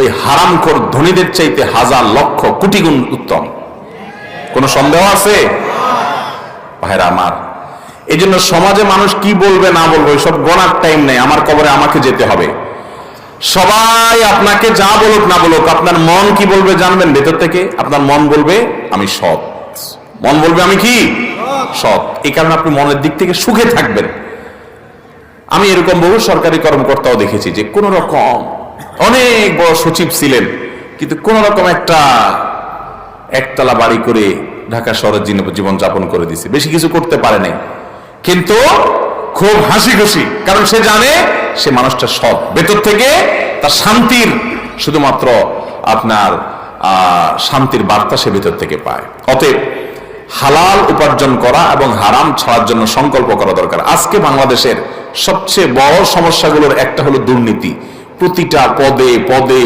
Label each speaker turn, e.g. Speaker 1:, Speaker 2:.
Speaker 1: ওই হারামখোর ধনীদের চাইতে হাজার লক্ষ কোটি গুণ উত্তম। কোন সন্দেহ আছে ভাইরা আমার? এই জন্য সমাজে মানুষ কি বলবে না বলবে সব গণার টাইম নেই। আমার কবরে আমাকে যেতে হবে। সবাই আপনাকে যা বলুক না বলুক, আপনার মন কি বলবে জানবেন? ভেতর থেকে আপনার মন বলবে আমি সৎ, মন বলবে আমি কি সৎ। এই কারণে আপনি মনের দিক থেকে সুখে থাকবেন। আমি এরকম বহু সরকারি কর্মকর্তাও দেখেছি যে কোন রকম অনেক বড় সচিব ছিলেন, কিন্তু কোন রকম একতলা বাড়ি করে ঢাকা শহরের জীবন যাপন করে দিছে, বেশি কিছু করতে পারে নাই, কিন্তু খুব হাসি খুশি। কারণ সে জানে সে মানুষটা সৎ, ভেতর থেকে তার শান্তির শুধুমাত্র আপনার শান্তির বার্তা সে ভেতর থেকে পায়। অতএব হালাল উপার্জন করা এবং হারাম ছাড়ার জন্য সংকল্প করা দরকার। আজকে বাংলাদেশের সবচেয়ে বড় সমস্যাগুলোর একটা হলো দুর্নীতি। প্রতিটা পদে পদে